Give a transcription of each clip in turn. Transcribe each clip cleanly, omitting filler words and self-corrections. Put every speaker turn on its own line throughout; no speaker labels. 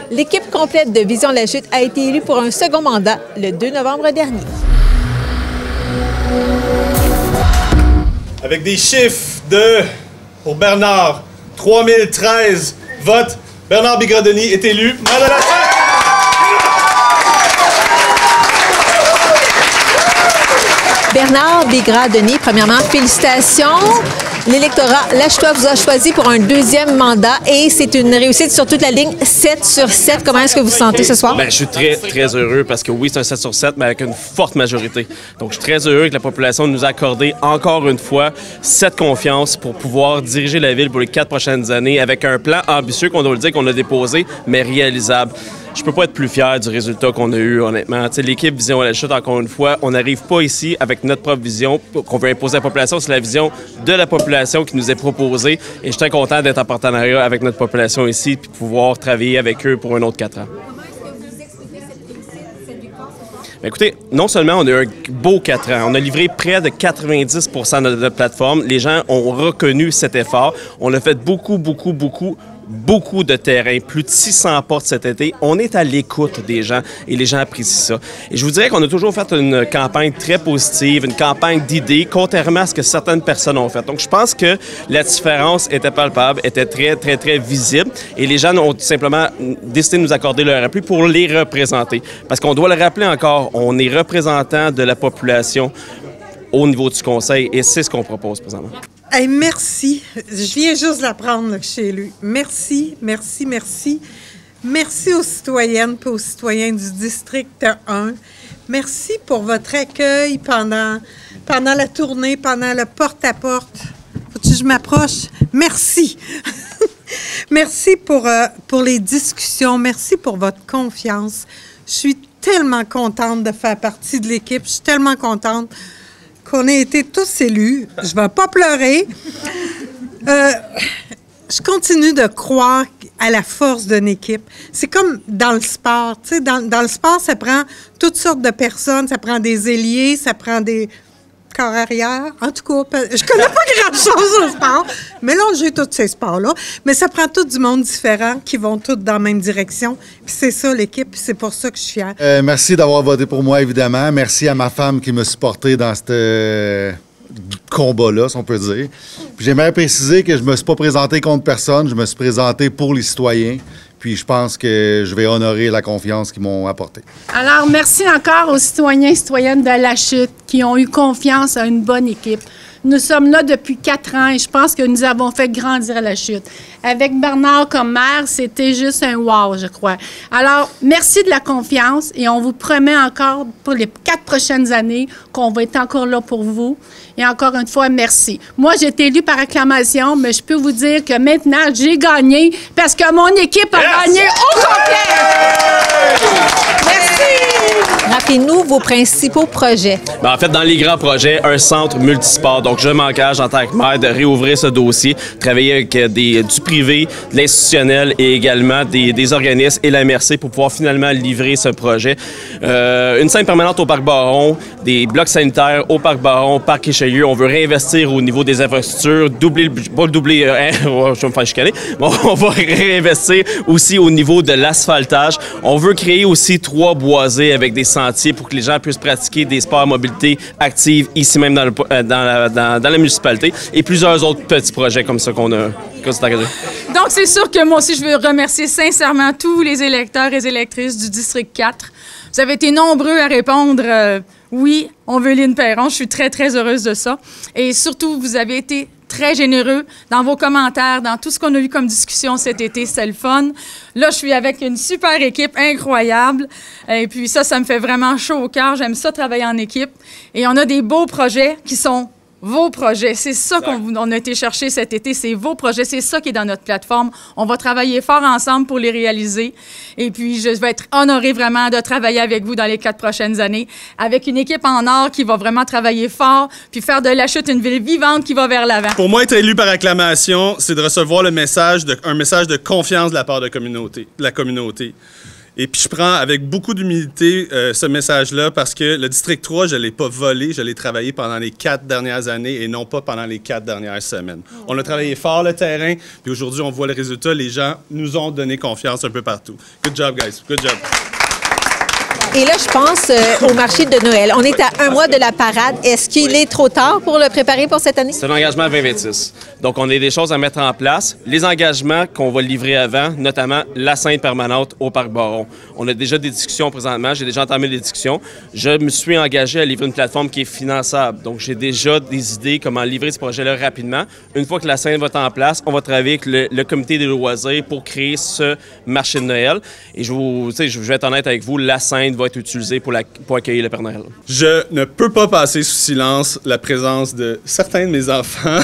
L'équipe complète de Vision La Chute a été élue pour un second mandat le 2 novembre dernier.
Avec des chiffres pour Bernard, 3013 votes, Bernard Bigras-Denis est élu maire de La Chute.
Bernard Bigras-Denis, premièrement, félicitations. L'électorat Lâche-toi vous a choisi pour un deuxième mandat et c'est une réussite sur toute la ligne, 7 sur 7. Comment est-ce que vous vous sentez ce soir?
Bien, je suis très, très heureux parce que oui, c'est un 7 sur 7, mais avec une forte majorité. Donc, je suis très heureux que la population nous a accordé encore une fois cette confiance pour pouvoir diriger la ville pour les 4 prochaines années avec un plan ambitieux qu'on doit le dire qu'on a déposé, mais réalisable. Je peux pas être plus fier du résultat qu'on a eu, honnêtement. L'équipe Vision La Chute, encore une fois, on n'arrive pas ici avec notre propre vision qu'on veut imposer à la population. C'est la vision de la population qui nous est proposée. Et je suis très content d'être en partenariat avec notre population ici et de pouvoir travailler avec eux pour un autre 4 ans. Écoutez, non seulement on a eu un beau 4 ans, on a livré près de 90 % de notre plateforme. Les gens ont reconnu cet effort. On a fait beaucoup de terrain, plus de 600 portes cet été. On est à l'écoute des gens et les gens apprécient ça. Et je vous dirais qu'on a toujours fait une campagne très positive, une campagne d'idées, contrairement à ce que certaines personnes ont fait. Donc, je pense que la différence était palpable, était très visible et les gens ont tout simplement décidé de nous accorder leur appui pour les représenter. Parce qu'on doit le rappeler encore, on est représentant de la population au niveau du conseil et c'est ce qu'on propose présentement.
Hey, merci. Je viens juste d'apprendre que je suis élue. Merci. Merci aux citoyennes et aux citoyens du district 1. Merci pour votre accueil pendant la tournée, pendant le porte-à-porte. Faut-tu que je m'approche? Merci. Merci pour les discussions. Merci pour votre confiance. Je suis tellement contente de faire partie de l'équipe. Je suis tellement contente qu'on ait été tous élus. Je ne vais pas pleurer. Je continue de croire à la force d'une équipe. C'est comme dans le sport. Tu sais, dans le sport, ça prend toutes sortes de personnes. Ça prend des ailiers, ça prend des corps arrière. En tout cas, je connais pas grand-chose au sport. Mais là, j'ai tous ces sports-là. Mais ça prend tout du monde différent qui vont tous dans la même direction. Puis c'est ça, l'équipe. C'est pour ça que je suis fière.
Merci d'avoir voté pour moi, évidemment. Merci à ma femme qui m'a supporté dans ce combat-là, si on peut dire. Puis j'aimerais préciser que je me suis pas présenté contre personne. Je me suis présenté pour les citoyens. Puis je pense que je vais honorer la confiance qu'ils m'ont apportée.
Alors, merci encore aux citoyens et citoyennes de La Chute qui ont eu confiance à une bonne équipe. Nous sommes là depuis 4 ans et je pense que nous avons fait grandir La Chute. Avec Bernard comme maire, c'était juste un wow, je crois. Alors, merci de la confiance et on vous promet encore pour les 4 prochaines années qu'on va être encore là pour vous. Et encore une fois, merci. Moi, j'ai été élue par acclamation, mais je peux vous dire que maintenant, j'ai gagné parce que mon équipe a gagné au complet. Merci!
Rappelez-nous vos principaux projets.
Bien, en fait, dans les grands projets, un centre multisport. Donc, je m'engage en tant que maire de réouvrir ce dossier, travailler avec du privé, de l'institutionnel et également des organismes et la MRC pour pouvoir finalement livrer ce projet. Une scène permanente au Parc Baron, des blocs sanitaires au Parc Baron, Parc Richelieu. On veut réinvestir au niveau des infrastructures, je vais me faire chicaner. Bon, on va réinvestir aussi au niveau de l'asphaltage. On veut créer aussi 3 boisés avec des sentiers pour que les gens puissent pratiquer des sports à mobilité active ici même dans la municipalité et plusieurs autres petits projets comme ça qu'on a.
Donc, c'est sûr que moi aussi, je veux remercier sincèrement tous les électeurs et électrices du District 4. Vous avez été nombreux à répondre oui, on veut Lynne Perron. Je suis très, très heureuse de ça. Et surtout, vous avez été très généreux dans vos commentaires, dans tout ce qu'on a eu comme discussion cet été. C'est le fun. Là, je suis avec une super équipe incroyable. Et puis ça me fait vraiment chaud au cœur. J'aime ça travailler en équipe. Et on a des beaux projets qui sont vos projets. C'est ça qu'on a été chercher cet été. C'est vos projets. C'est ça qui est dans notre plateforme. On va travailler fort ensemble pour les réaliser. Et puis, je vais être honorée vraiment de travailler avec vous dans les 4 prochaines années, avec une équipe en or qui va vraiment travailler fort, puis faire de La Chute une ville vivante qui va vers l'avant.
Pour moi, être élu par acclamation, c'est de recevoir un message de confiance de la part de la communauté. Et puis, je prends avec beaucoup d'humilité ce message-là parce que le District 3, je ne l'ai pas volé, je l'ai travaillé pendant les 4 dernières années et non pas pendant les 4 dernières semaines. On a travaillé fort le terrain, puis aujourd'hui, on voit le résultat. Les gens nous ont donné confiance un peu partout. Good job, guys. Good job.
Et là, je pense au marché de Noël. On est à 1 mois de la parade. Est-ce qu'il est trop tard pour le préparer pour cette année?
C'est un engagement à 2026. Donc, on a des choses à mettre en place. Les engagements qu'on va livrer avant, notamment la scène permanente au Parc Baron. On a déjà des discussions présentement. J'ai déjà entamé des discussions. Je me suis engagé à livrer une plateforme qui est finançable. Donc, j'ai déjà des idées comment livrer ce projet-là rapidement. Une fois que la scène va être en place, on va travailler avec le comité des loisirs pour créer ce marché de Noël. Et je vais être honnête avec vous, la scène va être utilisée pour accueillir le Père Noël.
Je ne peux pas passer sous silence la présence de certains de mes enfants.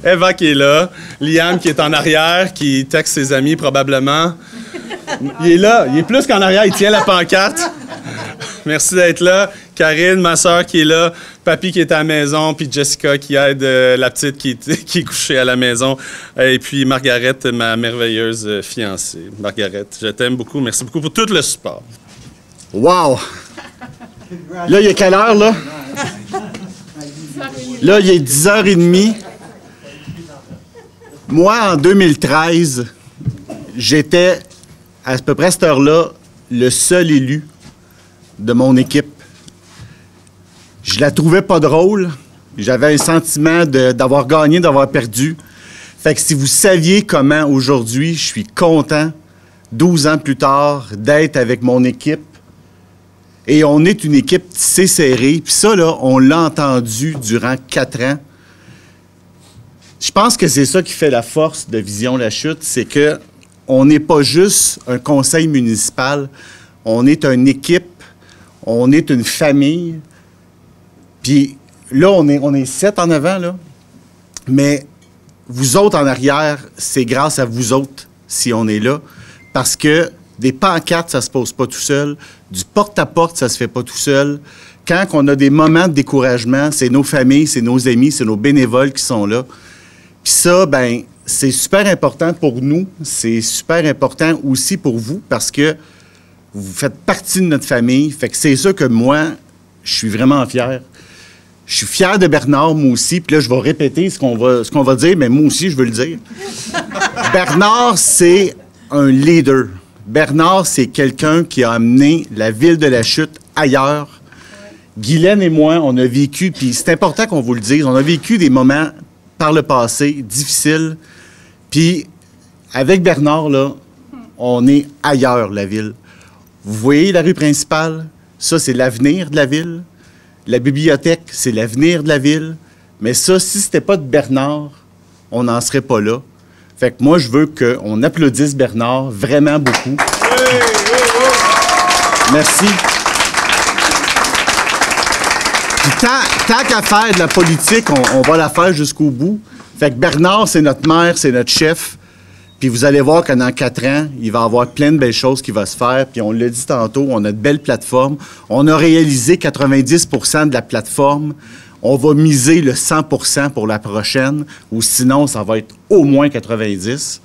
Eva qui est là, Liam qui est en arrière, qui texte ses amis probablement. Il est là, il est plus qu'en arrière, il tient la pancarte. Merci d'être là. Karine, ma soeur qui est là, Papy qui est à la maison, puis Jessica qui aide la petite qui est couchée à la maison. Et puis Margaret, ma merveilleuse fiancée. Margaret, je t'aime beaucoup. Merci beaucoup pour tout le support.
Wow! Là, il est quelle heure, là? Là, il est 10h30. Moi, en 2013, j'étais, à peu près à cette heure-là, le seul élu de mon équipe. Je la trouvais pas drôle. J'avais un sentiment d'avoir gagné, d'avoir perdu. Fait que si vous saviez comment, aujourd'hui, je suis content, 12 ans plus tard, d'être avec mon équipe. Et on est une équipe tissée serrée. Puis ça, là, on l'a entendu durant 4 ans. Je pense que c'est ça qui fait la force de Vision La Chute, c'est que on n'est pas juste un conseil municipal, on est une équipe, on est une famille. Puis là, on est 7 en avant, là. Mais vous autres en arrière, c'est grâce à vous autres si on est là. Parce que des pancartes, ça ne se pose pas tout seul. Du porte-à-porte, ça ne se fait pas tout seul. Quand on a des moments de découragement, c'est nos familles, c'est nos amis, c'est nos bénévoles qui sont là. Puis ça, ben, c'est super important pour nous. C'est super important aussi pour vous parce que vous faites partie de notre famille. Fait que c'est ça que moi, je suis vraiment fier. Je suis fier de Bernard, moi aussi. Puis là, je vais répéter ce qu'on va dire, mais moi aussi, je veux le dire. Bernard, c'est un leader. Bernard, c'est quelqu'un qui a amené la ville de La Chute ailleurs. Guylaine et moi, on a vécu, puis c'est important qu'on vous le dise, on a vécu des moments par le passé difficiles. Puis avec Bernard, là, on est ailleurs, la ville. Vous voyez la rue principale? Ça, c'est l'avenir de la ville. La bibliothèque, c'est l'avenir de la ville. Mais ça, si c'était pas de Bernard, on n'en serait pas là. Fait que moi, je veux qu'on applaudisse Bernard vraiment beaucoup. Merci. Puis tant qu'à faire de la politique, on va la faire jusqu'au bout. Fait que Bernard, c'est notre maire, c'est notre chef. Puis vous allez voir que dans 4 ans, il va y avoir plein de belles choses qui vont se faire. Puis on l'a dit tantôt, on a de belles plateformes. On a réalisé 90 % de la plateforme. On va miser le 100 % pour la prochaine, ou sinon, ça va être au moins 90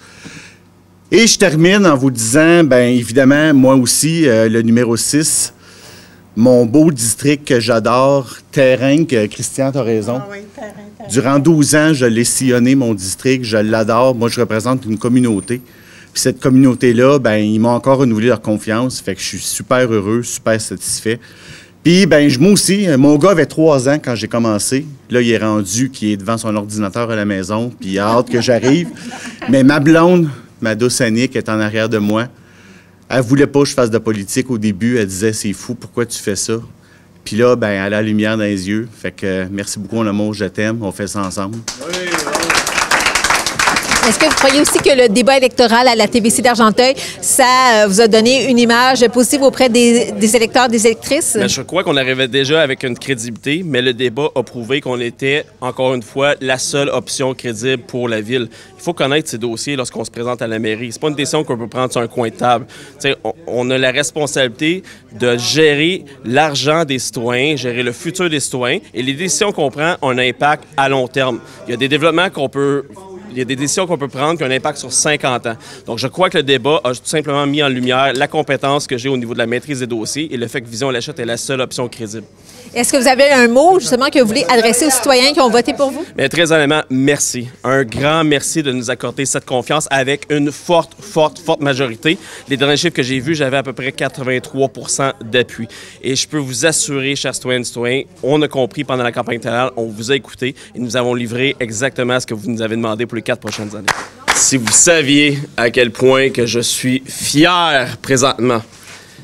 %. Et je termine en vous disant, bien évidemment, moi aussi, le numéro 6, mon beau district que j'adore, Terrain, que Christian, tu as raison.
Ah oui, Terrain.
Durant 12 ans, je l'ai sillonné, mon district, je l'adore. Moi, je représente une communauté. Puis cette communauté-là, bien, ils m'ont encore renouvelé leur confiance. Fait que je suis super heureux, super satisfait. Puis, ben moi aussi, mon gars avait 3 ans quand j'ai commencé. Là, il est rendu qu'il est devant son ordinateur à la maison, puis il a hâte que j'arrive. Mais ma blonde, ma douce Annick, est en arrière de moi. Elle voulait pas que je fasse de politique au début. Elle disait, c'est fou, pourquoi tu fais ça? Puis là, ben, elle a la lumière dans les yeux. Fait que merci beaucoup, mon amour, je t'aime. On fait ça ensemble.
Est-ce que vous croyez aussi que le débat électoral à la TVC d'Argenteuil, ça vous a donné une image positive auprès des électeurs, des électrices?
Bien, je crois qu'on arrivait déjà avec une crédibilité, mais le débat a prouvé qu'on était, encore une fois, la seule option crédible pour la ville. Il faut connaître ces dossiers lorsqu'on se présente à la mairie. C'est pas une décision qu'on peut prendre sur un coin de table. On a la responsabilité de gérer l'argent des citoyens, gérer le futur des citoyens, et les décisions qu'on prend ont un impact à long terme. Il y a des développements qu'on peut Il y a des décisions qu'on peut prendre qui ont un impact sur 50 ans. Donc, je crois que le débat a tout simplement mis en lumière la compétence que j'ai au niveau de la maîtrise des dossiers et le fait que Vision Lachute est la seule option crédible.
Est-ce que vous avez un mot, justement, que vous voulez adresser aux citoyens qui ont voté pour vous?
Mais très honnêtement, merci. Un grand merci de nous accorder cette confiance avec une forte majorité. Les derniers chiffres que j'ai vus, j'avais à peu près 83 % d'appui. Et je peux vous assurer, chers citoyennes et citoyens, on a compris pendant la campagne électorale, on vous a écouté et nous avons livré exactement ce que vous nous avez demandé pour les 4 prochaines années. Si vous saviez à quel point que je suis fier présentement,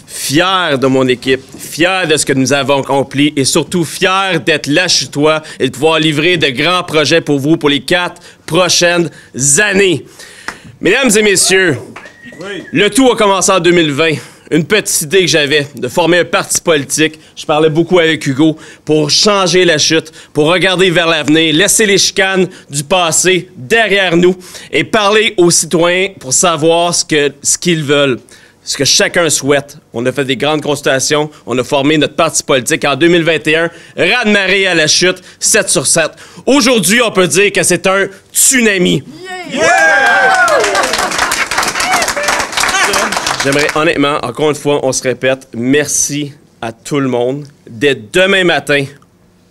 fier de mon équipe, fier de ce que nous avons accompli et surtout fier d'être Lachutois et de pouvoir livrer de grands projets pour vous pour les 4 prochaines années. Mesdames et messieurs, le tout a commencé en 2020. Une petite idée que j'avais de former un parti politique. Je parlais beaucoup avec Hugo pour changer la chute, pour regarder vers l'avenir, laisser les chicanes du passé derrière nous et parler aux citoyens pour savoir ce qu'ils veulent. Ce que chacun souhaite. On a fait des grandes consultations, on a formé notre parti politique en 2021, raz-de-marée à la chute, 7 sur 7. Aujourd'hui, on peut dire que c'est un tsunami. Yeah! J'aimerais honnêtement, encore une fois, on se répète, merci à tout le monde. Dès demain matin,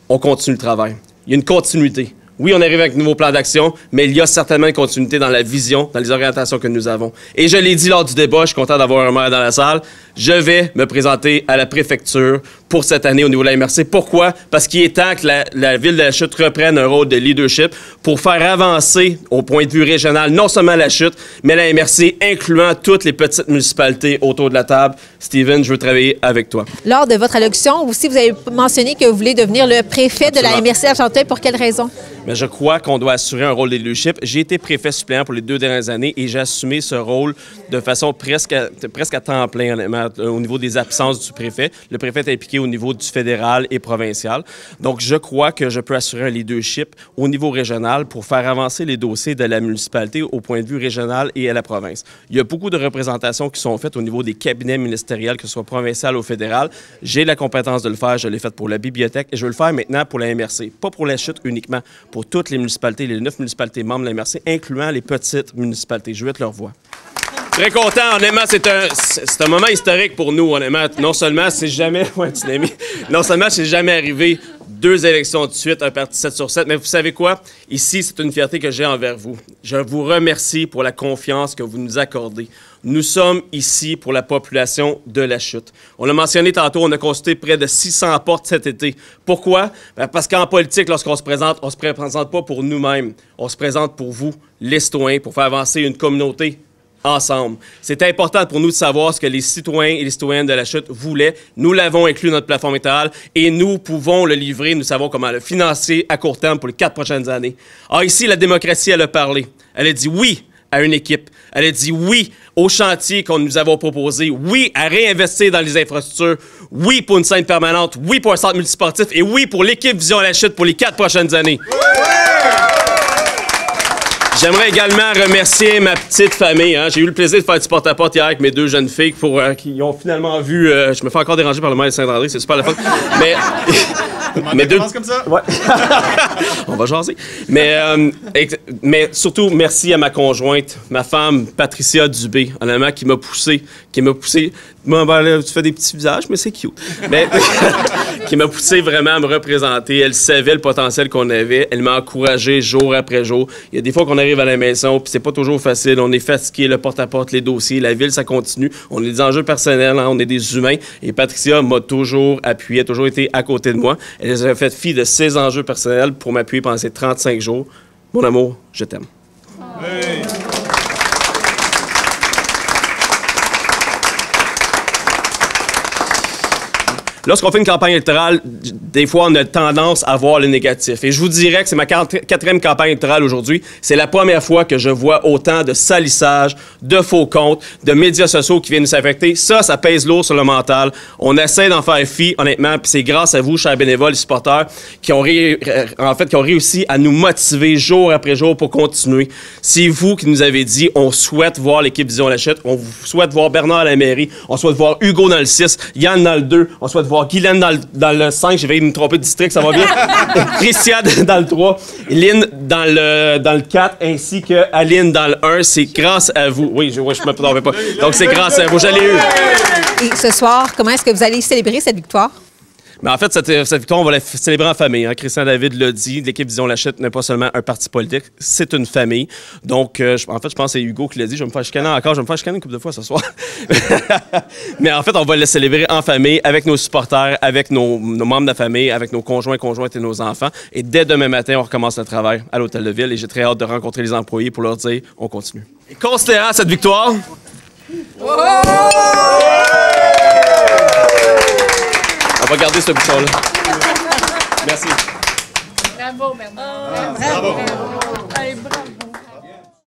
on continue le travail. Il y a une continuité. Oui, on arrive avec un nouveau plan d'action, mais il y a certainement une continuité dans la vision, dans les orientations que nous avons. Et je l'ai dit lors du débat, je suis content d'avoir un maire dans la salle, je vais me présenter à la préfecture pour cette année au niveau de la MRC. Pourquoi? Parce qu'il est temps que la ville de La Chute reprenne un rôle de leadership pour faire avancer, au point de vue régional, non seulement La Chute, mais la MRC, incluant toutes les petites municipalités autour de la table. Steven, je veux travailler avec toi.
Lors de votre allocution, aussi, vous avez mentionné que vous voulez devenir le préfet de la MRC Argenteuil. Pour quelle raison?
Mais je crois qu'on doit assurer un rôle de leadership. J'ai été préfet suppléant pour les 2 dernières années et j'ai assumé ce rôle de façon presque à temps plein, honnêtement, au niveau des absences du préfet. Le préfet est impliqué au niveau du fédéral et provincial. Donc, je crois que je peux assurer un leadership au niveau régional pour faire avancer les dossiers de la municipalité au point de vue régional et à la province. Il y a beaucoup de représentations qui sont faites au niveau des cabinets ministériels, que ce soit provincial ou fédéral. J'ai la compétence de le faire. Je l'ai fait pour la bibliothèque et je veux le faire maintenant pour la MRC. Pas pour la chute uniquement, pour toutes les municipalités, les 9 municipalités membres de la MRC, incluant les petites municipalités. Je veux être leur voix. Très content, honnêtement, c'est un moment historique pour nous, honnêtement. Non seulement c'est jamais arrivé 2 élections de suite, un parti 7 sur 7, mais vous savez quoi? Ici, c'est une fierté que j'ai envers vous. Je vous remercie pour la confiance que vous nous accordez. Nous sommes ici pour la population de La Chute. On l'a mentionné tantôt, on a consulté près de 600 portes cet été. Pourquoi? Parce qu'en politique, lorsqu'on se présente, on ne se présente pas pour nous-mêmes. On se présente pour vous, les citoyens, pour faire avancer une communauté ensemble. C'est important pour nous de savoir ce que les citoyens et les citoyennes de La Chute voulaient. Nous l'avons inclus dans notre plateforme électorale et nous pouvons le livrer. Nous savons comment le financer à court terme pour les 4 prochaines années. Alors ici, la démocratie, elle a parlé. Elle a dit oui à une équipe. Elle a dit oui au chantier qu'on nous avons proposé. Oui à réinvestir dans les infrastructures. Oui pour une scène permanente. Oui pour un centre multisportif. Et oui pour l'équipe Vision La Chute pour les 4 prochaines années. J'aimerais également remercier ma petite famille. Hein. J'ai eu le plaisir de faire du porte-à-porte hier avec mes 2 jeunes filles qui ont finalement vu... je me fais encore déranger par le maire de Saint-André, c'est super le fun. Mais 2... comme ça? Ouais. On va jaser. Mais surtout, merci à ma conjointe, ma femme, Patricia Dubé, honnêtement, qui m'a poussé. Bon, ben, là, tu fais des petits visages, mais c'est cute. Mais qui m'a poussé vraiment à me représenter. Elle savait le potentiel qu'on avait. Elle m'a encouragé jour après jour. Il y a des fois qu'on arrive à la maison, puis c'est pas toujours facile. On est fatigué, le porte-à-porte, les dossiers, la ville, ça continue. On a des enjeux personnels, hein, on est des humains. Et Patricia m'a toujours appuyé, a toujours été à côté de moi. Elle a fait fi de ses enjeux personnels pour m'appuyer pendant ces 35 jours. Mon amour, je t'aime. Oui. Lorsqu'on fait une campagne électorale, des fois, on a tendance à voir le négatif. Et je vous dirais que c'est ma 4e campagne électorale aujourd'hui. C'est la première fois que je vois autant de salissage, de faux comptes, de médias sociaux qui viennent nous affecter. Ça pèse lourd sur le mental. On essaie d'en faire fi, honnêtement, puis c'est grâce à vous, chers bénévoles et supporters, qui ont réussi à nous motiver jour après jour pour continuer. C'est vous qui nous avez dit, on souhaite voir l'équipe Vision La Chute, on souhaite voir Bernard à la mairie, on souhaite voir Hugo dans le 6, Yann dans le 2, on souhaite voir Guylaine dans le 5, j'ai failli me tromper de district, ça va bien. Christian dans le 3, Lynn dans le 4, ainsi que Aline dans le 1. C'est grâce à vous. Oui, je me trompais pas. Donc, c'est grâce à vous. Je l'ai eu.
Et ce soir, comment est-ce que vous allez célébrer cette victoire?
Mais en fait, cette victoire, on va la célébrer en famille. Hein. Christian David l'a dit, l'équipe Vision Lachute n'est pas seulement un parti politique, c'est une famille. Donc, en fait, je pense que c'est Hugo qui l'a dit. Je vais me faire chicaner encore, je vais me faire chicaner une couple de fois ce soir. Mais en fait, on va la célébrer en famille, avec nos supporters, avec nos membres de la famille, avec nos conjoints, conjointes et nos enfants. Et dès demain matin, on recommence le travail à l'Hôtel de Ville. Et j'ai très hâte de rencontrer les employés pour leur dire, on continue. Et considérant cette victoire... On va garder ce bouchon-là. Merci.
Bravo, Bernard.
Bravo.
Allez, bravo.